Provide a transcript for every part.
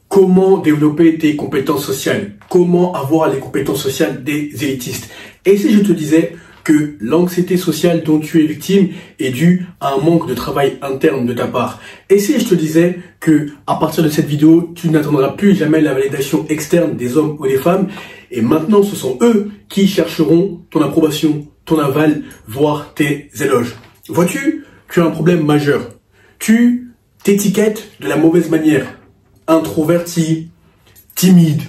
comment développer tes compétences sociales, comment avoir les compétences sociales des élitistes. Et si je te disais que l'anxiété sociale dont tu es victime est due à un manque de travail interne de ta part. Et si je te disais que à partir de cette vidéo, tu n'attendras plus jamais la validation externe des hommes ou des femmes, et maintenant ce sont eux qui chercheront ton approbation, ton aval, voire tes éloges. Vois-tu, tu as un problème majeur. Tu t'étiquettes de la mauvaise manière. Introverti, timide,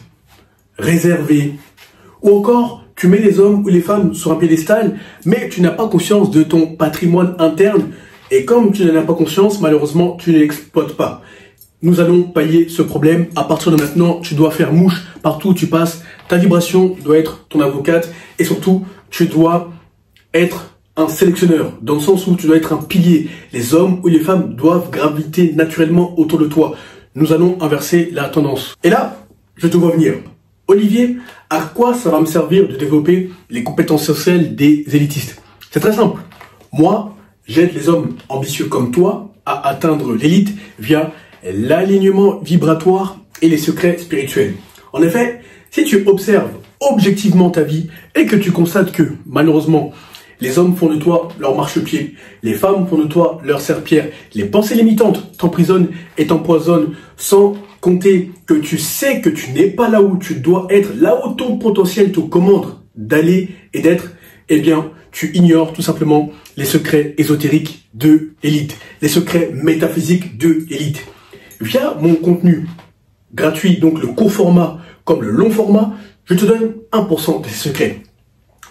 réservé, ou encore tu mets les hommes ou les femmes sur un piédestal, mais tu n'as pas conscience de ton patrimoine interne, et comme tu n'en as pas conscience, malheureusement, tu ne l'exploites pas. Nous allons pallier ce problème. À partir de maintenant, tu dois faire mouche partout où tu passes. Ta vibration doit être ton avocate, et surtout, tu dois être un sélectionneur, dans le sens où tu dois être un pilier. Les hommes ou les femmes doivent graviter naturellement autour de toi. Nous allons inverser la tendance. Et là, je te vois venir. Olivier, à quoi ça va me servir de développer les compétences sociales des élitistes? C'est très simple. Moi, j'aide les hommes ambitieux comme toi à atteindre l'élite via l'alignement vibratoire et les secrets spirituels. En effet, si tu observes objectivement ta vie et que tu constates que, malheureusement, les hommes font de toi leur marchepied, les femmes font de toi leur serpillère, les pensées limitantes t'emprisonnent et t'empoisonnent, sans compter que tu sais que tu n'es pas là où tu dois être, là où ton potentiel te commande d'aller et d'être, eh bien, tu ignores tout simplement les secrets ésotériques de l'élite, les secrets métaphysiques de l'élite. Via mon contenu gratuit, donc le court format comme le long format, je te donne 1% des secrets.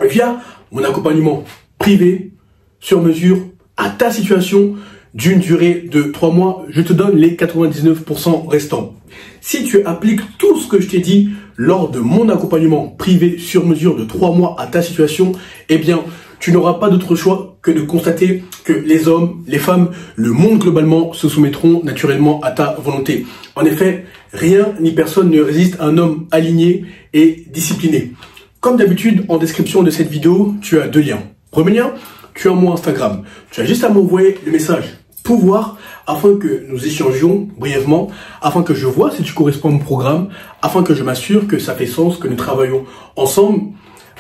Via mon accompagnement privé, sur mesure, à ta situation, d'une durée de 3 mois, je te donne les 99% restants. Si tu appliques tout ce que je t'ai dit lors de mon accompagnement privé sur mesure de 3 mois à ta situation, eh bien, tu n'auras pas d'autre choix que de constater que les hommes, les femmes, le monde globalement se soumettront naturellement à ta volonté. En effet, rien ni personne ne résiste à un homme aligné et discipliné. Comme d'habitude, en description de cette vidéo, tu as 2 liens. Premier lien, tu as mon Instagram. Tu as juste à m'envoyer le message pouvoir afin que nous échangions brièvement, afin que je vois si tu corresponds à mon programme, afin que je m'assure que ça fait sens, que nous travaillons ensemble,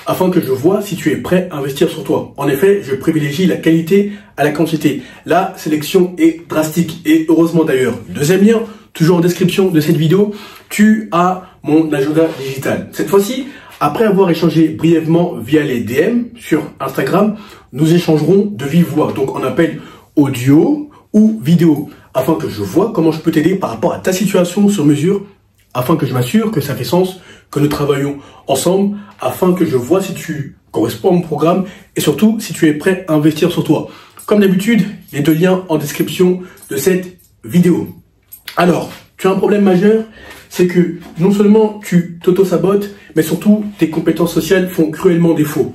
afin que je vois si tu es prêt à investir sur toi. En effet, je privilégie la qualité à la quantité. La sélection est drastique et heureusement d'ailleurs. Deuxième lien, toujours en description de cette vidéo, tu as mon agenda digital. Cette fois-ci, après avoir échangé brièvement via les DM sur Instagram, nous échangerons de vive voix. Donc on appelle audio ou vidéo, afin que je vois comment je peux t'aider par rapport à ta situation sur mesure, afin que je m'assure que ça fait sens, que nous travaillons ensemble, afin que je vois si tu corresponds à mon programme et surtout si tu es prêt à investir sur toi. Comme d'habitude, les 2 liens en description de cette vidéo. Alors, tu as un problème majeur, c'est que non seulement tu t'auto-sabotes, mais surtout tes compétences sociales font cruellement défaut.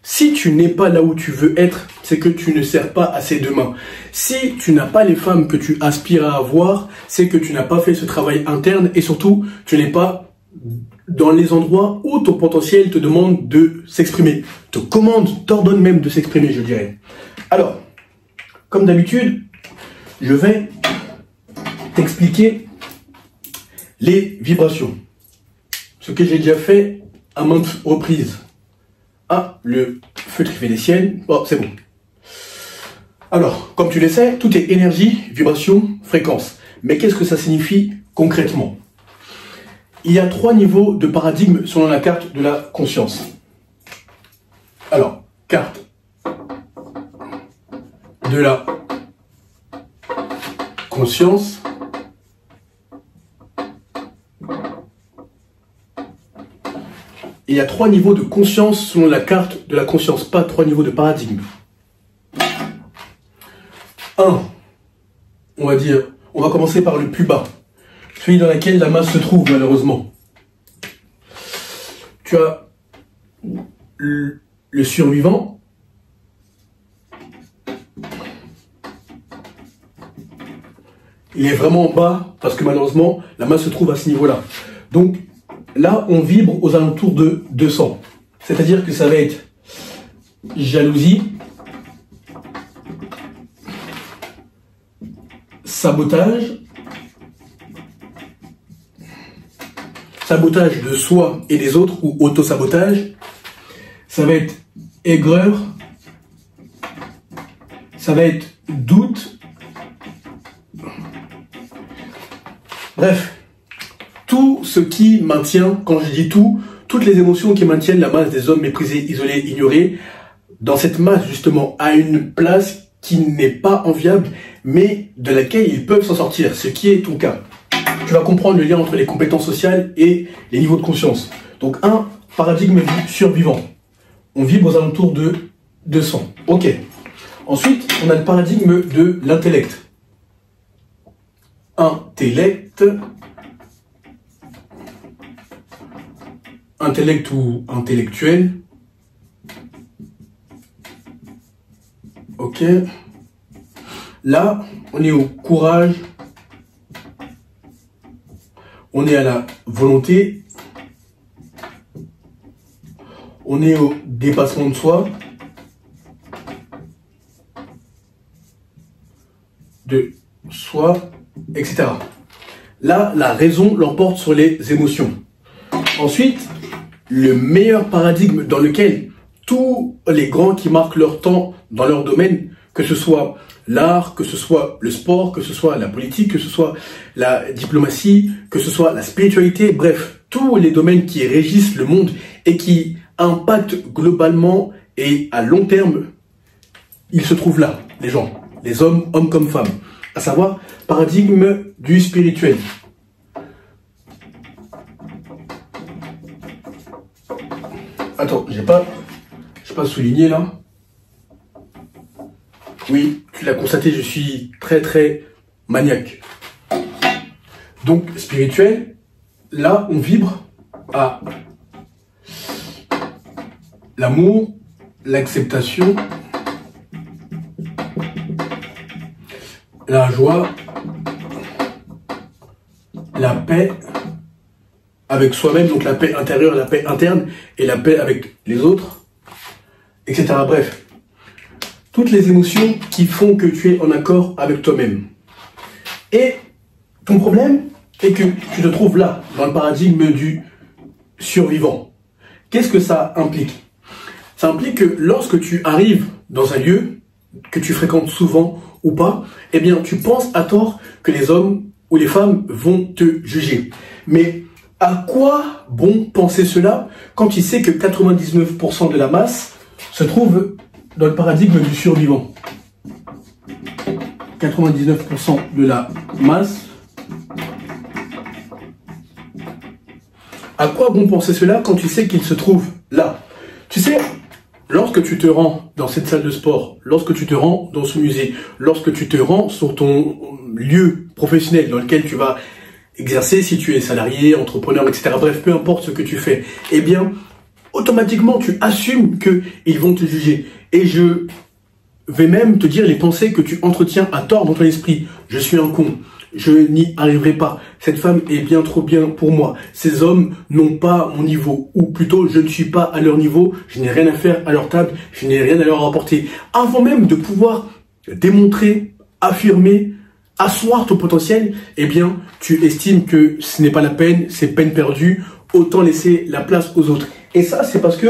Si tu n'es pas là où tu veux être, c'est que tu ne sers pas assez de mains. Si tu n'as pas les femmes que tu aspires à avoir, c'est que tu n'as pas fait ce travail interne et surtout, tu n'es pas dans les endroits où ton potentiel te demande de s'exprimer, te commande, t'ordonne même de s'exprimer, je dirais. Alors, comme d'habitude, je vais t'expliquer les vibrations. Ce que j'ai déjà fait à maintes reprises. Ah, le feu trifédéciel. Oh, c'est bon. Alors, comme tu le sais, tout est énergie, vibration, fréquence. Mais qu'est-ce que ça signifie concrètement? Il y a 3 niveaux de paradigme selon la carte de la conscience. Alors, carte de la conscience. Il y a 3 niveaux de conscience selon la carte de la conscience, pas 3 niveaux de paradigme. 1, on va dire, on va commencer par le plus bas, celui dans lequel la masse se trouve malheureusement. Tu as le survivant, il est vraiment en bas parce que malheureusement la masse se trouve à ce niveau-là. Donc là, on vibre aux alentours de 200. C'est-à-dire que ça va être jalousie, sabotage, sabotage de soi et des autres ou auto-sabotage. Ça va être aigreur. Ça va être doute. Bref, tout ce qui maintient, quand je dis tout, toutes les émotions qui maintiennent la masse des hommes méprisés, isolés, ignorés, dans cette masse justement, à une place qui n'est pas enviable, mais de laquelle ils peuvent s'en sortir, ce qui est ton cas. Tu vas comprendre le lien entre les compétences sociales et les niveaux de conscience. Donc un paradigme du survivant. On vibre aux alentours de 200. Ok. Ensuite, on a le paradigme de l'intellect. Intellect. Intellect ou intellectuel. Ok. Là, on est au courage. On est à la volonté. On est au dépassement de soi. De soi, etc. Là, la raison l'emporte sur les émotions. Ensuite, le meilleur paradigme dans lequel tous les grands qui marquent leur temps dans leur domaine, que ce soit l'art, que ce soit le sport, que ce soit la politique, que ce soit la diplomatie, que ce soit la spiritualité, bref, tous les domaines qui régissent le monde et qui impactent globalement et à long terme, ils se trouvent là, les gens, les hommes comme femmes, à savoir paradigme du spirituel. Attends, j'ai pas souligné là. Oui, tu l'as constaté, je suis très maniaque. Donc, spirituel, là, on vibre à l'amour, l'acceptation, la joie, la paix avec soi-même, donc la paix intérieure, la paix interne, et la paix avec les autres, etc. Bref, toutes les émotions qui font que tu es en accord avec toi-même. Et ton problème est que tu te trouves là, dans le paradigme du survivant. Qu'est-ce que ça implique? Ça implique que lorsque tu arrives dans un lieu, que tu fréquentes souvent ou pas, eh bien, tu penses à tort que les hommes ou les femmes vont te juger. Mais à quoi bon penser cela quand tu sais que 99% de la masse se trouve dans le paradigme du survivant? 99% de la masse. À quoi bon penser cela quand tu sais qu'il se trouve là? Tu sais, lorsque tu te rends dans cette salle de sport, lorsque tu te rends dans ce musée, lorsque tu te rends sur ton lieu professionnel dans lequel tu vas exercer, si tu es salarié, entrepreneur, etc. Bref, peu importe ce que tu fais, eh bien, automatiquement, tu assumes qu'ils vont te juger. Et je vais même te dire les pensées que tu entretiens à tort dans ton esprit. Je suis un con. Je n'y arriverai pas. Cette femme est bien trop bien pour moi. Ces hommes n'ont pas mon niveau. Ou plutôt, je ne suis pas à leur niveau. Je n'ai rien à faire à leur table. Je n'ai rien à leur apporter. Avant même de pouvoir démontrer, affirmer, asseoir ton potentiel, eh bien, tu estimes que ce n'est pas la peine, c'est peine perdue. Autant laisser la place aux autres. Et ça, c'est parce que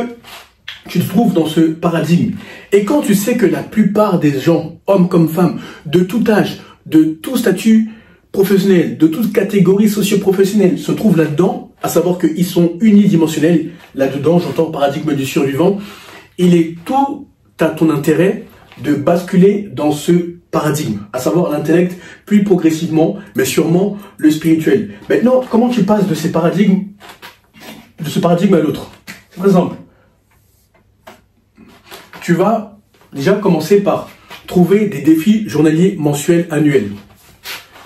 tu te trouves dans ce paradigme. Et quand tu sais que la plupart des gens, hommes comme femmes, de tout âge, de tout statut professionnel, de toute catégorie socio-professionnelle, se trouvent là-dedans, à savoir qu'ils sont unidimensionnels, là-dedans, j'entends paradigme du survivant, il est tout à ton intérêt de basculer dans ce paradigme, à savoir l'intellect, puis progressivement, mais sûrement le spirituel. Maintenant, comment tu passes de ce paradigme à l'autre? C'est très simple. Tu vas déjà commencer par trouver des défis journaliers, mensuels, annuels.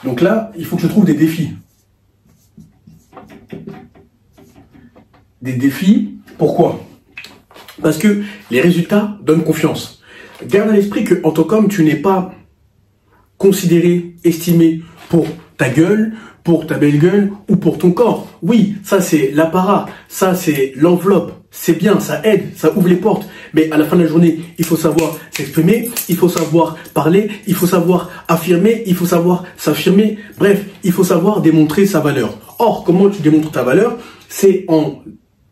Donc là, il faut que je trouve des défis. Des défis, pourquoi? Parce que les résultats donnent confiance. Garde à l'esprit qu'en tant qu'homme, tu n'es pas considéré, estimé pour ta gueule, pour ta belle gueule ou pour ton corps. Oui, ça c'est l'apparat, ça c'est l'enveloppe, c'est bien, ça aide, ça ouvre les portes. Mais à la fin de la journée, il faut savoir s'exprimer, il faut savoir parler, il faut savoir affirmer, il faut savoir s'affirmer. Bref, il faut savoir démontrer sa valeur. Or, comment tu démontres ta valeur? C'est en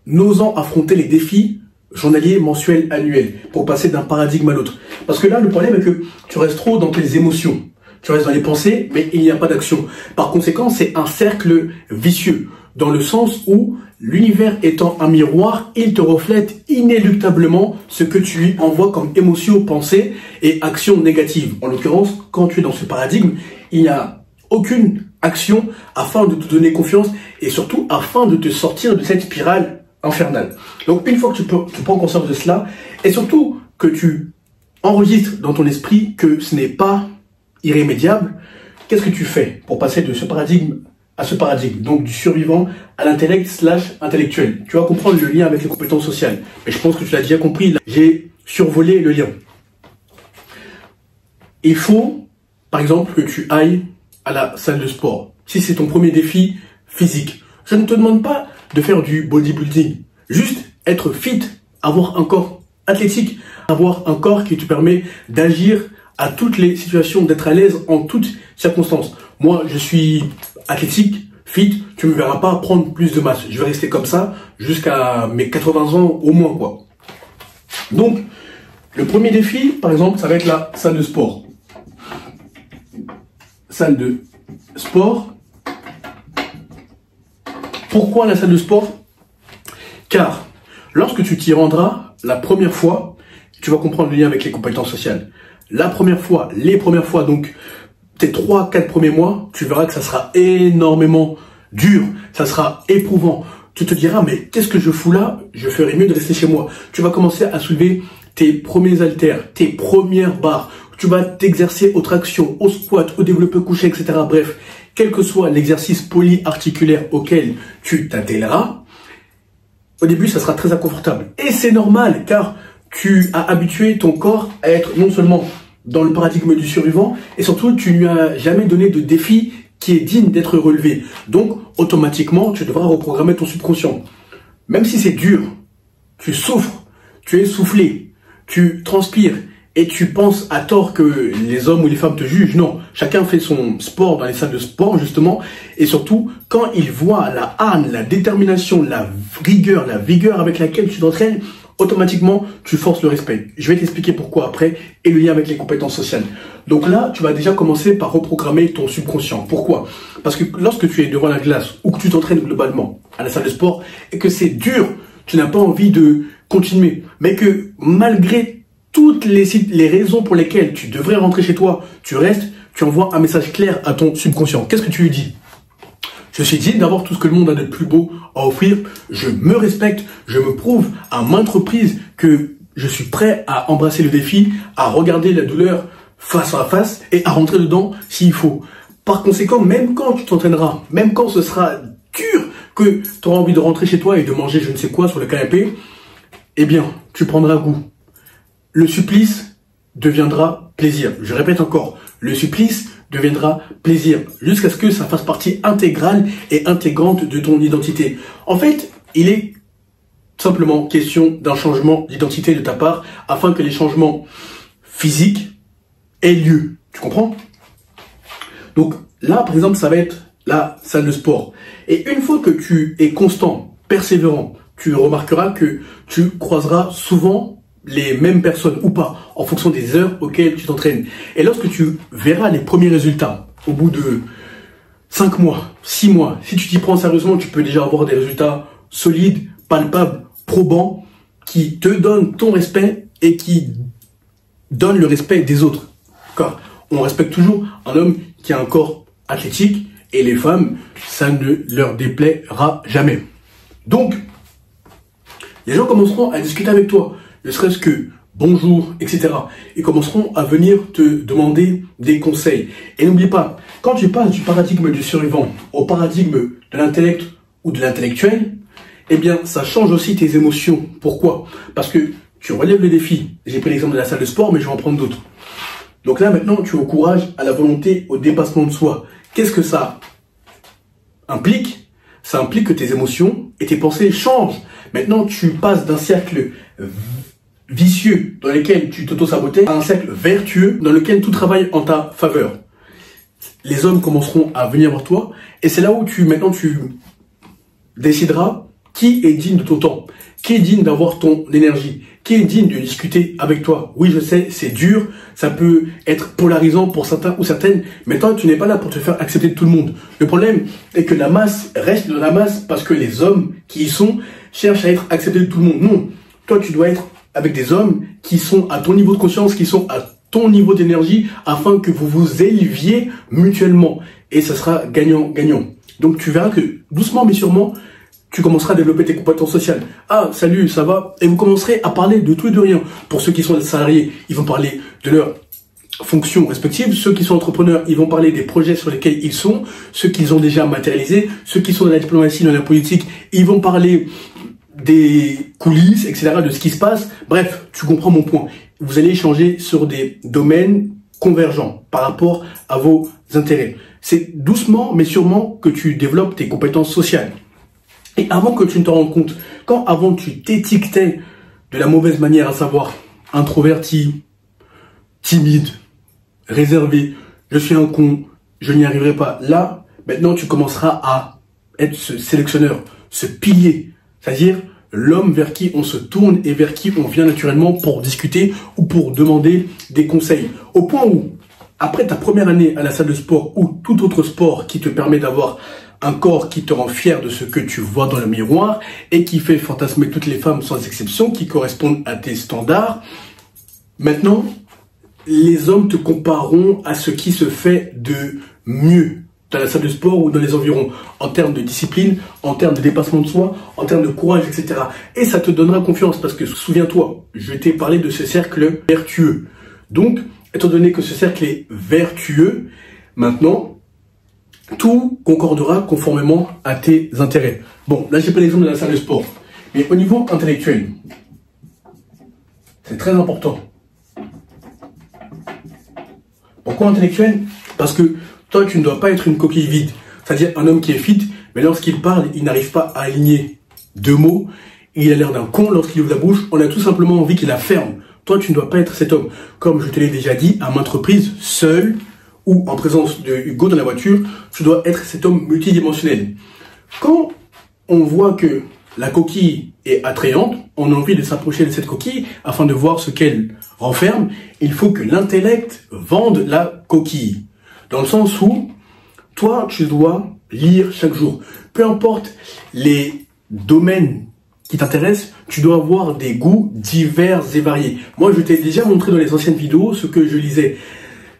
osant affronter les défis journaliers, mensuels, annuels, pour passer d'un paradigme à l'autre. Parce que là, le problème est que tu restes trop dans tes émotions. Tu restes dans les pensées, mais il n'y a pas d'action. Par conséquent, c'est un cercle vicieux, dans le sens où l'univers étant un miroir, il te reflète inéluctablement ce que tu lui envoies comme émotion, pensée et action négative. En l'occurrence, quand tu es dans ce paradigme, il n'y a aucune action afin de te donner confiance et surtout afin de te sortir de cette spirale infernale. Donc une fois que tu prends conscience de cela et surtout que tu enregistres dans ton esprit que ce n'est pas irrémédiable, qu'est-ce que tu fais pour passer de ce paradigme à ce paradigme, donc du survivant à l'intellect / intellectuel? Tu vas comprendre le lien avec les compétences sociales. Mais je pense que tu l'as déjà compris, j'ai survolé le lien. Il faut, par exemple, que tu ailles à la salle de sport. Si c'est ton premier défi physique, je ne te demande pas de faire du bodybuilding. Juste être fit, avoir un corps athlétique, avoir un corps qui te permet d'agir à toutes les situations, d'être à l'aise en toutes circonstances. Moi, je suis athlétique, fit, tu me verras pas prendre plus de masse. Je vais rester comme ça jusqu'à mes 80 ans au moins, quoi. Donc, le premier défi, par exemple, ça va être la salle de sport. Salle de sport. Pourquoi la salle de sport? Car lorsque tu t'y rendras la première fois, tu vas comprendre le lien avec les compétences sociales. La première fois, les premières fois, donc tes 3-4 premiers mois, tu verras que ça sera énormément dur, ça sera éprouvant. Tu te diras, mais qu'est-ce que je fous là? Je ferais mieux de rester chez moi. Tu vas commencer à soulever tes premiers haltères, tes premières barres. Tu vas t'exercer aux tractions, au squat, au développé couché, etc. Bref, quel que soit l'exercice polyarticulaire auquel tu t'attelleras, au début, ça sera très inconfortable. Et c'est normal, car tu as habitué ton corps à être non seulement dans le paradigme du survivant, et surtout, tu ne lui as jamais donné de défi qui est digne d'être relevé. Donc, automatiquement, tu devras reprogrammer ton subconscient. Même si c'est dur, tu souffres, tu es essoufflé, tu transpires, et tu penses à tort que les hommes ou les femmes te jugent. Non, chacun fait son sport dans les salles de sport, justement. Et surtout, quand il voit la hargne, la détermination, la rigueur, la vigueur avec laquelle tu t'entraînes, automatiquement, tu forces le respect. Je vais t'expliquer pourquoi après et le lien avec les compétences sociales. Donc là, tu vas déjà commencer par reprogrammer ton subconscient. Pourquoi? Parce que lorsque tu es devant la glace ou que tu t'entraînes globalement à la salle de sport et que c'est dur, tu n'as pas envie de continuer. Mais que malgré toutes les raisons pour lesquelles tu devrais rentrer chez toi, tu restes, tu envoies un message clair à ton subconscient. Qu'est-ce que tu lui dis? Je suis digne d'avoir tout ce que le monde a de plus beau à offrir. Je me respecte, je me prouve à maintes reprises que je suis prêt à embrasser le défi, à regarder la douleur face à face et à rentrer dedans s'il faut. Par conséquent, même quand tu t'entraîneras, même quand ce sera dur, que tu auras envie de rentrer chez toi et de manger je ne sais quoi sur le canapé, eh bien, tu prendras goût. Le supplice deviendra plaisir. Je répète encore, le supplice deviendra plaisir jusqu'à ce que ça fasse partie intégrale et intégrante de ton identité. En fait, il est simplement question d'un changement d'identité de ta part afin que les changements physiques aient lieu. Tu comprends? Donc là, par exemple, ça va être la salle de sport. Et une fois que tu es constant, persévérant, tu remarqueras que tu croiseras souvent les mêmes personnes ou pas, en fonction des heures auxquelles tu t'entraînes. Et lorsque tu verras les premiers résultats, au bout de 5 mois, 6 mois, si tu t'y prends sérieusement, tu peux déjà avoir des résultats solides, palpables, probants, qui te donnent ton respect et qui donnent le respect des autres. Car on respecte toujours un homme qui a un corps athlétique et les femmes, ça ne leur déplaira jamais. Donc, les gens commenceront à discuter avec toi, ne serait-ce que bonjour, etc. Ils commenceront à venir te demander des conseils. Et n'oublie pas, quand tu passes du paradigme du survivant au paradigme de l'intellect ou de l'intellectuel, eh bien, ça change aussi tes émotions. Pourquoi? Parce que tu relèves les défis. J'ai pris l'exemple de la salle de sport, mais je vais en prendre d'autres. Donc là, maintenant, tu es au courage, à la volonté, au dépassement de soi. Qu'est-ce que ça implique? Ça implique que tes émotions et tes pensées changent. Maintenant, tu passes d'un cercle vicieux dans lequel tu t'auto-sabotais à un cercle vertueux dans lequel tout travaille en ta faveur. les hommes commenceront à venir vers toi. Et c'est là où maintenant tu décideras qui est digne de ton temps, qui est digne d'avoir ton énergie, qui est digne de discuter avec toi. Oui, je sais, c'est dur, ça peut être polarisant pour certains ou certaines, mais toi, tu n'es pas là pour te faire accepter de tout le monde. Le problème est que la masse reste de la masse parce que les hommes qui y sont cherchent à être acceptés de tout le monde. Non, toi, tu dois être avec des hommes qui sont à ton niveau de conscience, qui sont à ton niveau d'énergie, afin que vous vous éleviez mutuellement. Et ça sera gagnant-gagnant. Donc, tu verras que doucement mais sûrement, tu commenceras à développer tes compétences sociales. Ah, salut, ça va? Et vous commencerez à parler de tout et de rien. Pour ceux qui sont salariés, ils vont parler de leur fonctions respectives. Ceux qui sont entrepreneurs, ils vont parler des projets sur lesquels ils sont. Ceux qu'ils ont déjà matérialisés. Ceux qui sont dans la diplomatie, dans la politique, ils vont parler des coulisses, etc., de ce qui se passe. Bref, tu comprends mon point. Vous allez échanger sur des domaines convergents par rapport à vos intérêts. C'est doucement, mais sûrement que tu développes tes compétences sociales. Et avant que tu ne te rendes compte, quand avant tu t'étiquetais de la mauvaise manière, à savoir introverti, timide, réservé, je suis un con, je n'y arriverai pas. Là, maintenant tu commenceras à être ce sélectionneur, ce pilier, c'est-à-dire l'homme vers qui on se tourne et vers qui on vient naturellement pour discuter ou pour demander des conseils. Au point où, après ta première année à la salle de sport ou tout autre sport qui te permet d'avoir un corps qui te rend fier de ce que tu vois dans le miroir et qui fait fantasmer toutes les femmes sans exception, qui correspondent à tes standards. Maintenant, les hommes te compareront à ce qui se fait de mieux dans la salle de sport ou dans les environs, en termes de discipline, en termes de dépassement de soi, en termes de courage, etc. Et ça te donnera confiance parce que, souviens-toi, je t'ai parlé de ce cercle vertueux. Donc, étant donné que ce cercle est vertueux, maintenant, tout concordera conformément à tes intérêts. Bon, là j'ai pris l'exemple de la salle de sport. Mais au niveau intellectuel, c'est très important. Pourquoi intellectuel? Parce que toi, tu ne dois pas être une coquille vide. C'est-à-dire un homme qui est fit, mais lorsqu'il parle, il n'arrive pas à aligner deux mots. Il a l'air d'un con lorsqu'il ouvre la bouche. On a tout simplement envie qu'il la ferme. Toi, tu ne dois pas être cet homme. Comme je te l'ai déjà dit, à maintes reprises, seul, ou en présence de Hugo dans la voiture, tu dois être cet homme multidimensionnel. Quand on voit que la coquille est attrayante, on a envie de s'approcher de cette coquille afin de voir ce qu'elle renferme. Il faut que l'intellect vende la coquille. Dans le sens où, toi, tu dois lire chaque jour. Peu importe les domaines qui t'intéressent, tu dois avoir des goûts divers et variés. Moi, je t'ai déjà montré dans les anciennes vidéos ce que je lisais.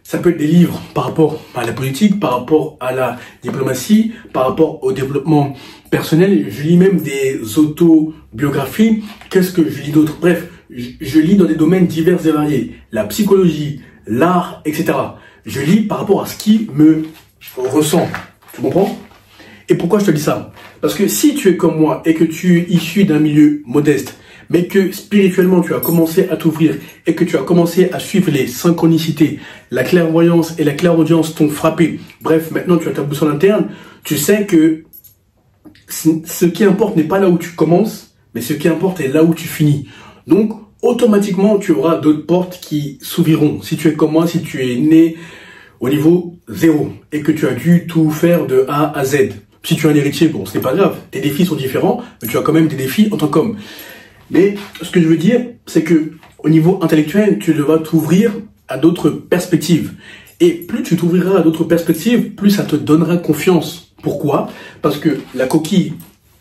Ça peut être des livres par rapport à la politique, par rapport à la diplomatie, par rapport au développement personnel. Je lis même des autobiographies. Qu'est-ce que je lis d'autre? Bref, je lis dans des domaines divers et variés. La psychologie, l'art, etc. Je lis par rapport à ce qui me ressent. Tu comprends? Et pourquoi je te dis ça? Parce que si tu es comme moi et que tu es issu d'un milieu modeste, mais que spirituellement tu as commencé à t'ouvrir et que tu as commencé à suivre les synchronicités, la clairvoyance et la clairaudience t'ont frappé. Bref, maintenant tu as ta boussole interne, tu sais que ce qui importe n'est pas là où tu commences, mais ce qui importe est là où tu finis. Donc, automatiquement, tu auras d'autres portes qui s'ouvriront. Si tu es comme moi, si tu es né au niveau 0 et que tu as dû tout faire de A à Z. Si tu es un héritier, bon, c'est pas grave. Tes défis sont différents, mais tu as quand même des défis en tant qu'homme. Mais ce que je veux dire, c'est que au niveau intellectuel, tu devras t'ouvrir à d'autres perspectives. Et plus tu t'ouvriras à d'autres perspectives, plus ça te donnera confiance. Pourquoi? Parce que la coquille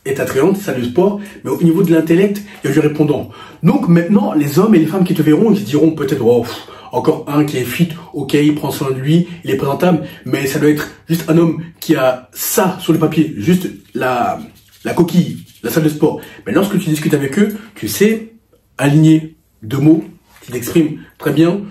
est attrayante, ça le sport, mais au niveau de l'intellect, il y a du répondant. Donc maintenant, les hommes et les femmes qui te verront, ils se diront peut-être, oh, encore un qui est fit, ok, il prend soin de lui, il est présentable, mais ça doit être juste un homme qui a ça sur le papier, juste la coquille, la salle de sport. Mais lorsque tu discutes avec eux, tu sais aligner deux mots qui t'expriment très bien,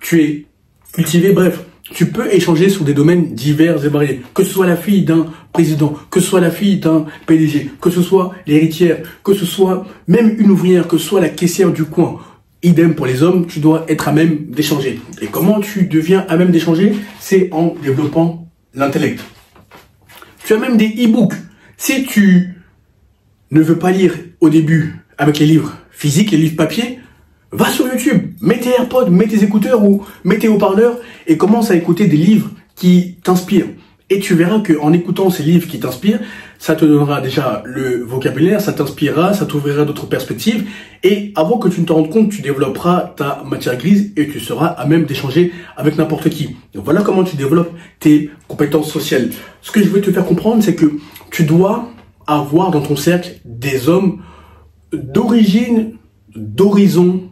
tu es cultivé, bref, tu peux échanger sur des domaines divers et variés. Que ce soit la fille d'un président, que ce soit la fille d'un PDG, que ce soit l'héritière, que ce soit même une ouvrière, que ce soit la caissière du coin. Idem pour les hommes, tu dois être à même d'échanger. Et comment tu deviens à même d'échanger? C'est en développant l'intellect. Tu as même des e-books. Si tu ne veux pas lire au début avec les livres physiques, les livres papier, va sur YouTube, mets tes AirPods, mets tes écouteurs ou mets tes haut-parleurs et commence à écouter des livres qui t'inspirent. Et tu verras qu'en écoutant ces livres qui t'inspirent, ça te donnera déjà le vocabulaire, ça t'inspirera, ça t'ouvrira d'autres perspectives. Et avant que tu ne te rendes compte, tu développeras ta matière grise et tu seras à même d'échanger avec n'importe qui. Donc voilà comment tu développes tes compétences sociales. Ce que je veux te faire comprendre, c'est que tu dois avoir dans ton cercle des hommes d'origine, d'horizon,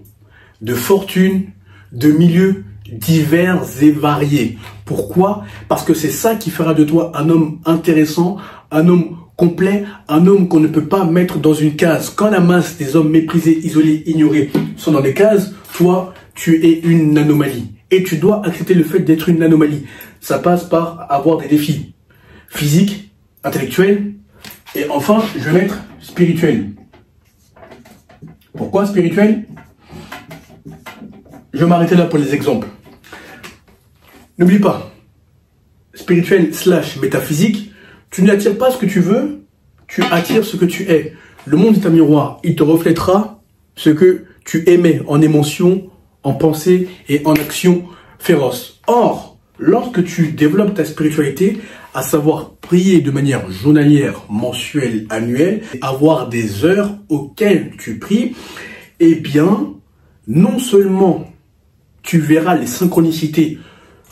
de fortune, de milieux divers et variés. Pourquoi? Parce que c'est ça qui fera de toi un homme intéressant, un homme complet, un homme qu'on ne peut pas mettre dans une case. Quand la masse des hommes méprisés, isolés, ignorés sont dans des cases, toi, tu es une anomalie. Et tu dois accepter le fait d'être une anomalie. Ça passe par avoir des défis physiques, intellectuels, et enfin, je vais mettre spirituels. Pourquoi spirituel? Je vais m'arrêter là pour les exemples. N'oublie pas, spirituel / métaphysique, tu n'attires pas ce que tu veux, tu attires ce que tu es. Le monde est un miroir, il te reflètera ce que tu émets en émotion, en pensée et en action féroce. Or, lorsque tu développes ta spiritualité, à savoir prier de manière journalière, mensuelle, annuelle, avoir des heures auxquelles tu pries, eh bien, non seulement tu verras les synchronicités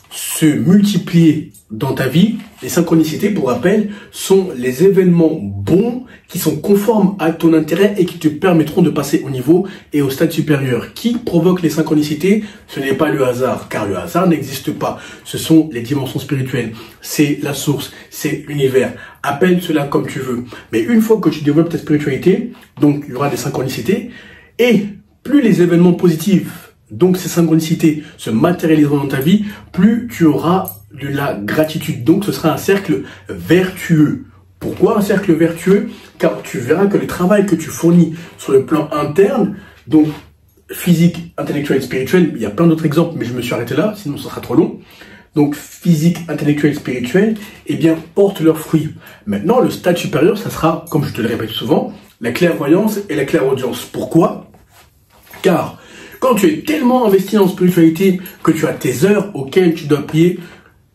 se multiplier dans ta vie. Les synchronicités, pour rappel, sont les événements bons qui sont conformes à ton intérêt et qui te permettront de passer au niveau et au stade supérieur. Qui provoque les synchronicités? Ce n'est pas le hasard, car le hasard n'existe pas. Ce sont les dimensions spirituelles. C'est la source, c'est l'univers. Appelle cela comme tu veux. Mais une fois que tu développes ta spiritualité, donc il y aura des synchronicités, et plus les événements positifs, donc ces synchronicités se matérialiseront dans ta vie, plus tu auras de la gratitude. Donc ce sera un cercle vertueux. Pourquoi un cercle vertueux? Car tu verras que le travail que tu fournis sur le plan interne, donc physique, intellectuel, spirituel, il y a plein d'autres exemples, mais je me suis arrêté là, sinon ce sera trop long. Donc physique, intellectuel, spirituel, eh bien porte leurs fruits. Maintenant, le stade supérieur, ça sera, comme je te le répète souvent, la clairvoyance et la clairaudience. Pourquoi? Car quand tu es tellement investi en spiritualité que tu as tes heures auxquelles tu dois prier,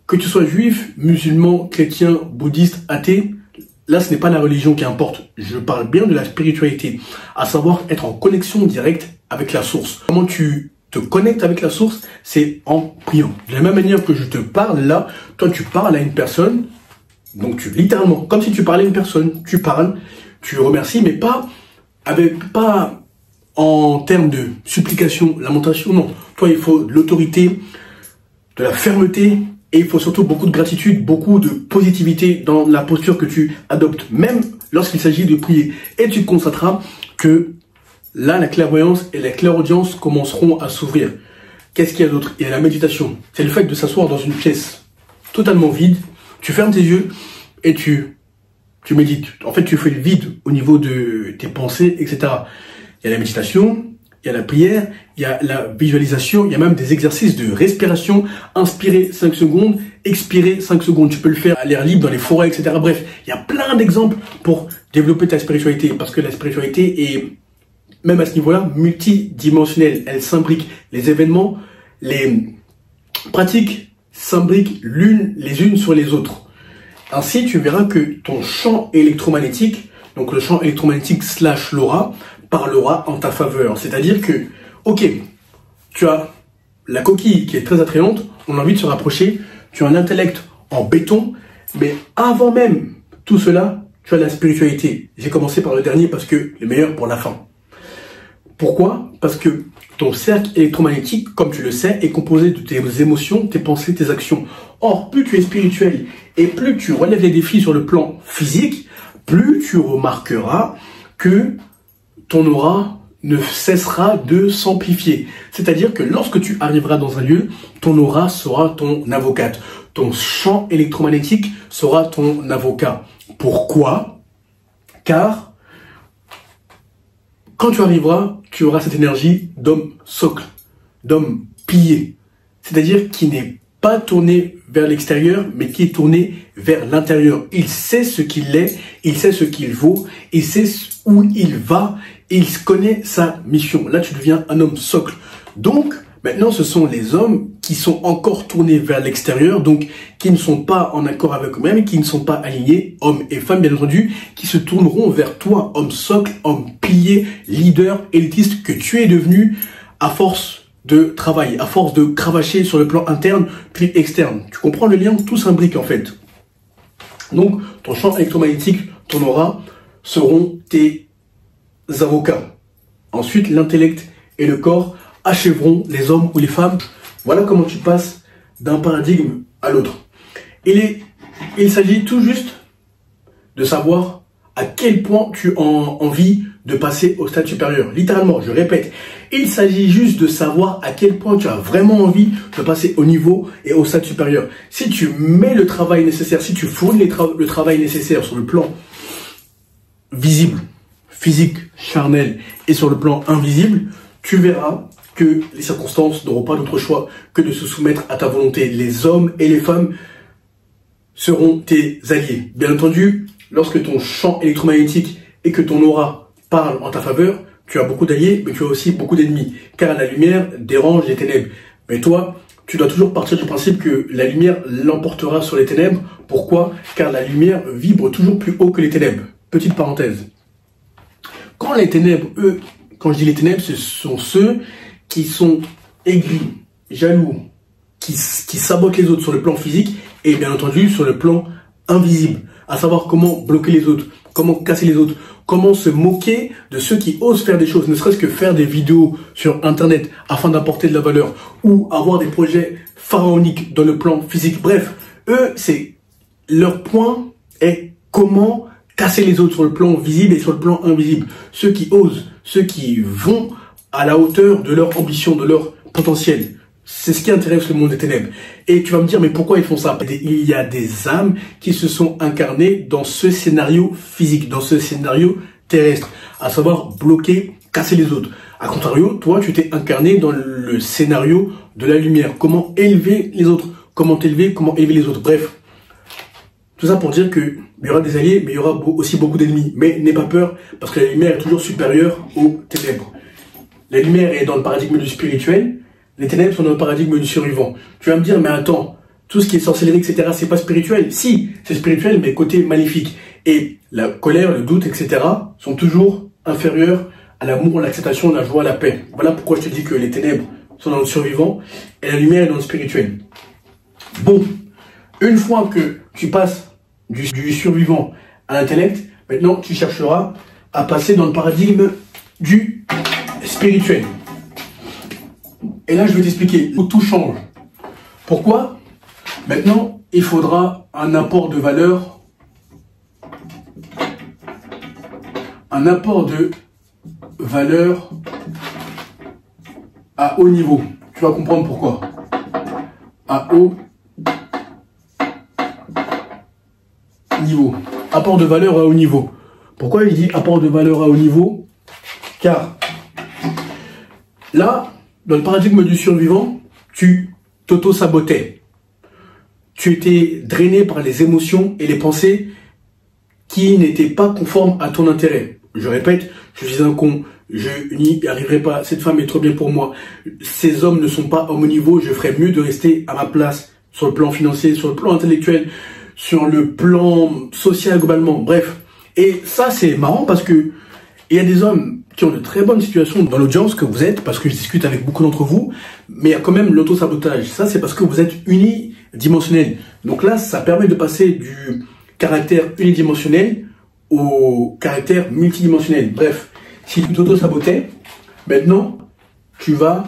que tu sois juif, musulman, chrétien, bouddhiste, athée, là ce n'est pas la religion qui importe. Je parle bien de la spiritualité, à savoir être en connexion directe avec la source. Comment tu te connectes avec la source? C'est en priant. De la même manière que je te parle là, toi tu parles à une personne, donc tu littéralement, comme si tu parlais à une personne, tu parles, tu remercies, mais pas en termes de supplication, lamentation, non. Toi, il faut de l'autorité, de la fermeté, et il faut surtout beaucoup de gratitude, beaucoup de positivité dans la posture que tu adoptes, même lorsqu'il s'agit de prier. Et tu constateras que là, la clairvoyance et la clairaudience commenceront à s'ouvrir. Qu'est-ce qu'il y a d'autre? Il y a la méditation. C'est le fait de s'asseoir dans une pièce totalement vide, tu fermes tes yeux et tu médites. En fait, tu fais le vide au niveau de tes pensées, etc. Il y a la méditation, il y a la prière, il y a la visualisation, il y a même des exercices de respiration, inspirer 5 secondes, expirer 5 secondes. Tu peux le faire à l'air libre, dans les forêts, etc. Bref, il y a plein d'exemples pour développer ta spiritualité, parce que la spiritualité est, même à ce niveau-là, multidimensionnelle. Elle s'imbrique. Les événements, les pratiques s'imbriquent les unes sur les autres. Ainsi, tu verras que ton champ électromagnétique, donc le champ électromagnétique / l'aura, parlera en ta faveur. C'est-à-dire que, ok, tu as la coquille qui est très attrayante, on a envie de se rapprocher, tu as un intellect en béton, mais avant même tout cela, tu as la spiritualité. J'ai commencé par le dernier parce que le meilleur pour la fin. Pourquoi? Parce que ton cercle électromagnétique, comme tu le sais, est composé de tes émotions, tes pensées, tes actions. Or, plus tu es spirituel et plus tu relèves les défis sur le plan physique, plus tu remarqueras que ton aura ne cessera de s'amplifier. C'est-à-dire que lorsque tu arriveras dans un lieu, ton aura sera ton avocate. Ton champ électromagnétique sera ton avocat. Pourquoi? Car quand tu arriveras, tu auras cette énergie d'homme socle, d'homme pilier. C'est-à-dire qui n'est pas tourné vers l'extérieur, mais qui est tourné vers l'intérieur. Il sait ce qu'il est, il sait ce qu'il vaut, il sait où il va, et il connaît sa mission. Là, tu deviens un homme socle. Donc, Maintenant, ce sont les hommes qui sont encore tournés vers l'extérieur, donc qui ne sont pas en accord avec eux-mêmes, qui ne sont pas alignés, hommes et femmes bien entendu, qui se tourneront vers toi, homme socle, homme pilier, leader, élitiste que tu es devenu à force de travail, à force de cravacher sur le plan interne puis externe. Tu comprends le lien? Tout s'imbrique en fait. Donc, ton champ électromagnétique, ton aura, seront tes avocats. Ensuite, l'intellect et le corps achèveront les hommes ou les femmes. Voilà comment tu passes d'un paradigme à l'autre. Il s'agit tout juste de savoir à quel point tu as envie de passer au stade supérieur. Littéralement, je répète, il s'agit juste de savoir à quel point tu as vraiment envie de passer au niveau et au stade supérieur. Si tu mets le travail nécessaire, si tu fournis le travail nécessaire sur le plan visible, physique, charnel et sur le plan invisible, tu verras que les circonstances n'auront pas d'autre choix que de se soumettre à ta volonté. Les hommes et les femmes seront tes alliés. Bien entendu, lorsque ton champ électromagnétique et que ton aura parlent en ta faveur, tu as beaucoup d'alliés, mais tu as aussi beaucoup d'ennemis. Car la lumière dérange les ténèbres. Mais toi, tu dois toujours partir du principe que la lumière l'emportera sur les ténèbres. Pourquoi? Car la lumière vibre toujours plus haut que les ténèbres. Petite parenthèse. Quand les ténèbres, quand je dis les ténèbres, ce sont ceux qui sont aigris, jaloux, qui sabotent les autres sur le plan physique et bien entendu sur le plan invisible. À savoir comment bloquer les autres, comment casser les autres, comment se moquer de ceux qui osent faire des choses, ne serait-ce que faire des vidéos sur Internet afin d'apporter de la valeur ou avoir des projets pharaoniques dans le plan physique. Bref, eux, leur point est comment casser les autres sur le plan visible et sur le plan invisible. Ceux qui osent, ceux qui vont à la hauteur de leur ambition, de leur potentiel. C'est ce qui intéresse le monde des ténèbres. Et tu vas me dire, mais pourquoi ils font ça? Il y a des âmes qui se sont incarnées dans ce scénario physique, dans ce scénario terrestre, à savoir bloquer, casser les autres. A contrario, toi, tu t'es incarné dans le scénario de la lumière. Comment élever les autres? Comment t'élever? Comment élever les autres? Bref, tout ça pour dire qu'il y aura des alliés, mais il y aura aussi beaucoup d'ennemis. Mais n'aie pas peur, parce que la lumière est toujours supérieure aux ténèbres. La lumière est dans le paradigme du spirituel, les ténèbres sont dans le paradigme du survivant. Tu vas me dire, mais attends, tout ce qui est sorcellerie, etc., c'est pas spirituel. Si, c'est spirituel, mais côté maléfique. Et la colère, le doute, etc., sont toujours inférieurs à l'amour, l'acceptation, la joie, la paix. Voilà pourquoi je te dis que les ténèbres sont dans le survivant et la lumière est dans le spirituel. Bon, une fois que tu passes du survivant à l'intellect, maintenant tu chercheras à passer dans le paradigme du spirituel. Et là, je vais t'expliquer où tout change. Pourquoi? Maintenant, il faudra un apport de valeur. Un apport de valeur à haut niveau. Tu vas comprendre pourquoi. À haut niveau. Apport de valeur à haut niveau. Pourquoi il dit apport de valeur à haut niveau? Car là, dans le paradigme du survivant, tu t'auto-sabotais. Tu étais drainé par les émotions et les pensées qui n'étaient pas conformes à ton intérêt. Je répète, je suis un con, je n'y arriverai pas, cette femme est trop bien pour moi, ces hommes ne sont pas à mon niveau, je ferais mieux de rester à ma place sur le plan financier, sur le plan intellectuel, sur le plan social globalement, bref. Et ça, c'est marrant parce que il y a des hommes qui ont de très bonnes situations dans l'audience que vous êtes, parce que je discute avec beaucoup d'entre vous, mais il y a quand même l'auto-sabotage. Ça, c'est parce que vous êtes unidimensionnel. Donc là, ça permet de passer du caractère unidimensionnel au caractère multidimensionnel. Bref, si tu t'auto-sabotais, maintenant, tu vas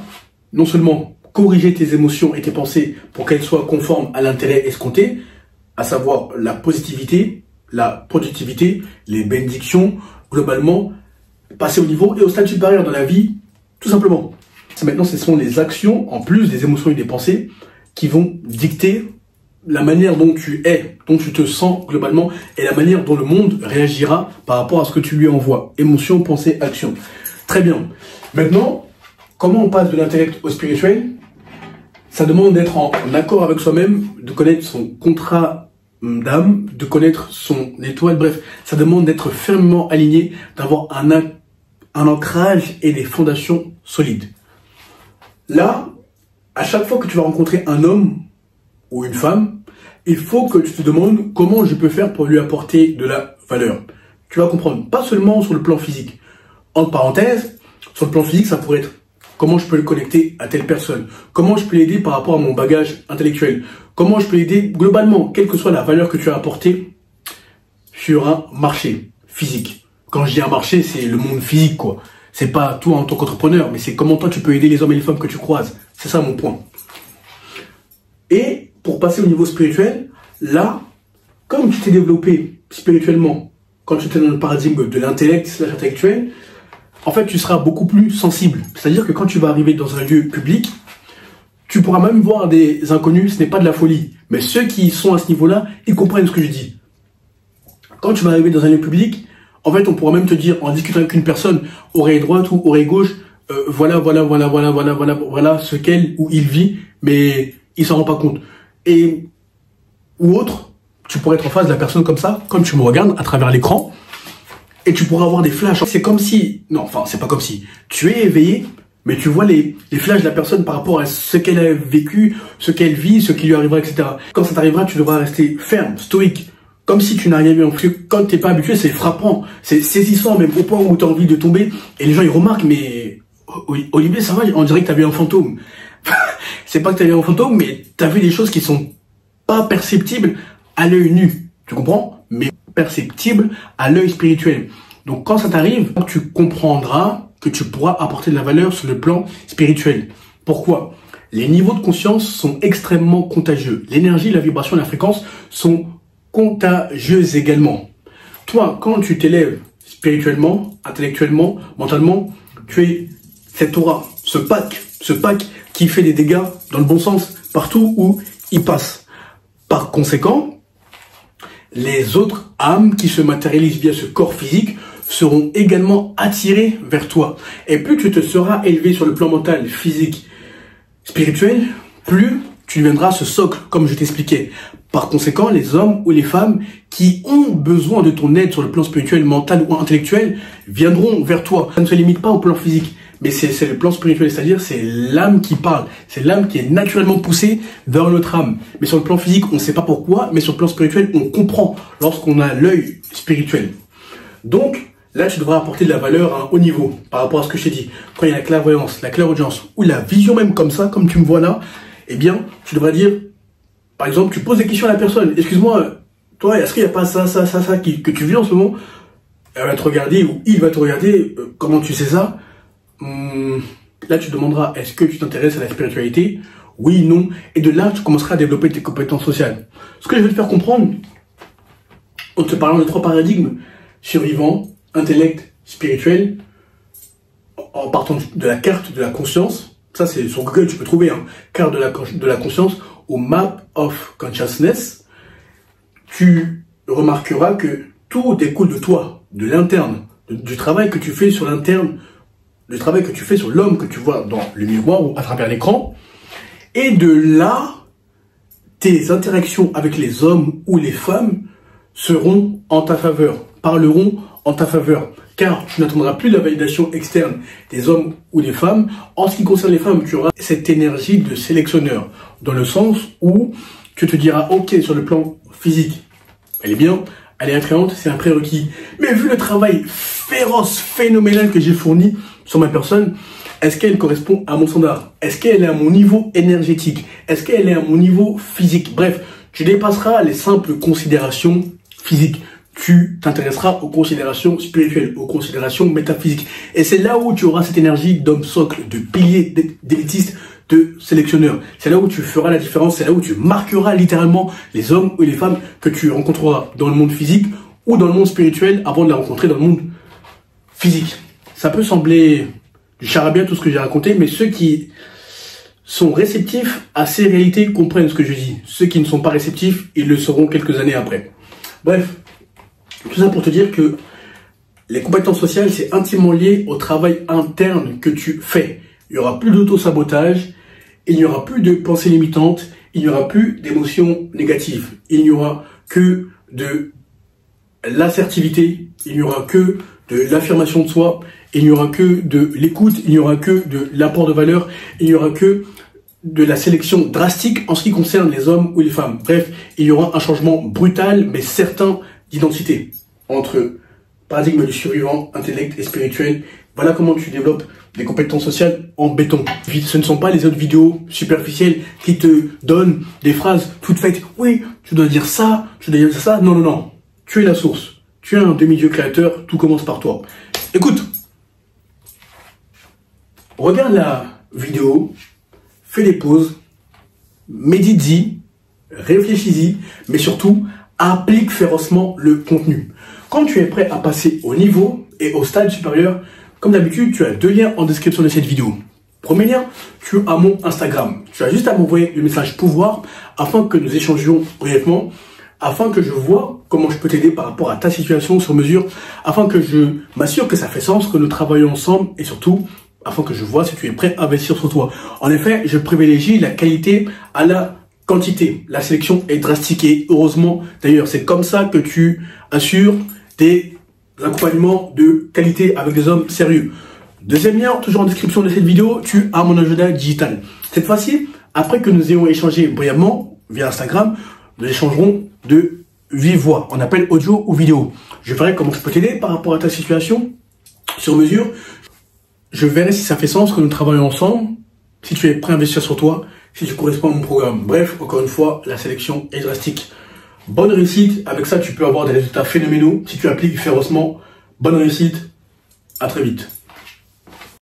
non seulement corriger tes émotions et tes pensées pour qu'elles soient conformes à l'intérêt escompté, à savoir la positivité, la productivité, les bénédictions, globalement, passer au niveau et au stade supérieur dans la vie, tout simplement. Maintenant, ce sont les actions, en plus des émotions et des pensées, qui vont dicter la manière dont tu es, dont tu te sens globalement, et la manière dont le monde réagira par rapport à ce que tu lui envoies. Émotion, pensée, action. Très bien. Maintenant, comment on passe de l'intellect au spirituel? Ça demande d'être en accord avec soi-même, de connaître son contrat d'âme, de connaître son étoile, bref, ça demande d'être fermement aligné, d'avoir un ancrage et des fondations solides. Là, à chaque fois que tu vas rencontrer un homme ou une femme, il faut que tu te demandes comment je peux faire pour lui apporter de la valeur. Tu vas comprendre, pas seulement sur le plan physique. Entre parenthèses, sur le plan physique, ça pourrait être comment je peux le connecter à telle personne, comment je peux l'aider par rapport à mon bagage intellectuel, comment je peux l'aider globalement, quelle que soit la valeur que tu as apportée sur un marché physique. Quand je dis un marché, c'est le monde physique, quoi. C'est pas toi en tant qu'entrepreneur, mais c'est comment toi tu peux aider les hommes et les femmes que tu croises. C'est ça mon point. Et pour passer au niveau spirituel, là, comme tu t'es développé spirituellement, quand tu étais dans le paradigme de l'intellect / intellectuel, en fait, tu seras beaucoup plus sensible. C'est-à-dire que quand tu vas arriver dans un lieu public, tu pourras même voir des inconnus, ce n'est pas de la folie. Mais ceux qui sont à ce niveau-là, ils comprennent ce que je dis. Quand tu vas arriver dans un lieu public, en fait, on pourra même te dire, en discutant avec une personne, oreille droite ou oreille gauche, voilà ce qu'elle ou il vit, mais il s'en rend pas compte. Et, ou autre, tu pourrais être en face de la personne comme ça, comme tu me regardes à travers l'écran, et tu pourras avoir des flashs. C'est comme si, non, enfin, c'est pas comme si, tu es éveillé, mais tu vois les flashs de la personne par rapport à ce qu'elle a vécu, ce qu'elle vit, ce qui lui arrivera, etc. Quand ça t'arrivera, tu devras rester ferme, stoïque, comme si tu n'as rien vu. Parce que quand t'es pas habitué, c'est frappant, c'est saisissant, même au point où tu as envie de tomber, et les gens ils remarquent, mais Olivier, ça va, on dirait que tu as vu un fantôme. C'est pas que tu as vu un fantôme, mais tu as vu des choses qui sont pas perceptibles à l'œil nu, tu comprends? Mais perceptibles à l'œil spirituel. Donc quand ça t'arrive, tu comprendras que tu pourras apporter de la valeur sur le plan spirituel. Pourquoi? Les niveaux de conscience sont extrêmement contagieux. L'énergie, la vibration, la fréquence sont contagieuses également. Toi, quand tu t'élèves spirituellement, intellectuellement, mentalement, tu es cette aura, ce pack qui fait des dégâts dans le bon sens partout où il passe. Par conséquent, les autres âmes qui se matérialisent via ce corps physique seront également attirées vers toi. Et plus tu te seras élevé sur le plan mental, physique, spirituel, plus tu deviendras ce socle, comme je t'expliquais. Par conséquent, les hommes ou les femmes qui ont besoin de ton aide sur le plan spirituel, mental ou intellectuel viendront vers toi. Ça ne se limite pas au plan physique, mais c'est le plan spirituel, c'est-à-dire c'est l'âme qui parle. C'est l'âme qui est naturellement poussée vers l'autre âme. Mais sur le plan physique, on ne sait pas pourquoi, mais sur le plan spirituel, on comprend lorsqu'on a l'œil spirituel. Donc, là, tu devras apporter de la valeur à un haut niveau par rapport à ce que je t'ai dit. Quand il y a la clairvoyance, la clairaudience ou la vision même comme ça, comme tu me vois là, eh bien, tu devras dire, par exemple, tu poses des questions à la personne. Excuse-moi, toi, est-ce qu'il n'y a pas ça que tu vis en ce moment? Elle va te regarder ou il va te regarder. Comment tu sais ça? Là, tu demanderas, est-ce que tu t'intéresses à la spiritualité? Oui, non. Et de là, tu commenceras à développer tes compétences sociales. Ce que je vais te faire comprendre, en te parlant de 3 paradigmes, survivant, intellect, spirituel, en partant de la carte de la conscience, ça c'est sur Google, tu peux trouver, hein, carte de la conscience au Map of Consciousness, tu remarqueras que tout découle de toi, de l'interne, du travail que tu fais sur l'interne, du travail que tu fais sur l'homme que tu vois dans le miroir ou à travers l'écran, et de là, tes interactions avec les hommes ou les femmes seront en ta faveur, parleront en ta faveur, car tu n'attendras plus la validation externe des hommes ou des femmes. En ce qui concerne les femmes, tu auras cette énergie de sélectionneur, dans le sens où tu te diras, ok, sur le plan physique, elle est bien, elle est attrayante, c'est un prérequis. Mais vu le travail féroce, phénoménal que j'ai fourni sur ma personne, est-ce qu'elle correspond à mon standard? Est-ce qu'elle est à mon niveau énergétique? Est-ce qu'elle est à mon niveau physique? Bref, tu dépasseras les simples considérations physiques. Tu t'intéresseras aux considérations spirituelles, aux considérations métaphysiques. Et c'est là où tu auras cette énergie d'homme socle, de pilier, d'élitiste, de sélectionneur. C'est là où tu feras la différence, c'est là où tu marqueras littéralement les hommes ou les femmes que tu rencontreras dans le monde physique ou dans le monde spirituel avant de les rencontrer dans le monde physique. Ça peut sembler du charabia tout ce que j'ai raconté, mais ceux qui sont réceptifs à ces réalités comprennent ce que je dis. Ceux qui ne sont pas réceptifs, ils le seront quelques années après. Bref. Tout ça pour te dire que les compétences sociales, c'est intimement lié au travail interne que tu fais. Il n'y aura plus d'auto-sabotage, il n'y aura plus de pensées limitantes, il n'y aura plus d'émotions négatives. Il n'y aura que de l'assertivité, il n'y aura que de l'affirmation de soi, il n'y aura que de l'écoute, il n'y aura que de l'apport de valeur, il n'y aura que de la sélection drastique en ce qui concerne les hommes ou les femmes. Bref, il y aura un changement brutal mais certain d'identité entre paradigme du survivant, intellect et spirituel. Voilà comment tu développes des compétences sociales en béton. Ce ne sont pas les autres vidéos superficielles qui te donnent des phrases toutes faites. Oui, tu dois dire ça, tu dois dire ça. Non, non, non. Tu es la source. Tu es un demi-dieu créateur. Tout commence par toi. Écoute. Regarde la vidéo. Fais des pauses. Médite-y. Réfléchis-y. Mais surtout, applique férocement le contenu. Quand tu es prêt à passer au niveau et au stade supérieur, comme d'habitude, tu as 2 liens en description de cette vidéo. Premier lien, tu as mon Instagram. Tu as juste à m'envoyer le message pouvoir afin que nous échangions brièvement, afin que je vois comment je peux t'aider par rapport à ta situation sur mesure, afin que je m'assure que ça fait sens, que nous travaillons ensemble et surtout, afin que je vois si tu es prêt à investir sur toi. En effet, je privilégie la qualité à la quantité. La sélection est drastique et heureusement, d'ailleurs, c'est comme ça que tu assures des accompagnements de qualité avec des hommes sérieux. Deuxième lien, toujours en description de cette vidéo, tu as mon agenda digital. Cette fois-ci, après que nous ayons échangé brièvement via Instagram, nous échangerons de vive voix. On appelle audio ou vidéo. Je verrai comment je peux t'aider par rapport à ta situation sur mesure. Je verrai si ça fait sens que nous travaillons ensemble, si tu es prêt à investir sur toi, si tu corresponds à mon programme. Bref, encore une fois, la sélection est drastique. Bonne réussite. Avec ça, tu peux avoir des résultats phénoménaux si tu appliques férocement. Bonne réussite. À très vite.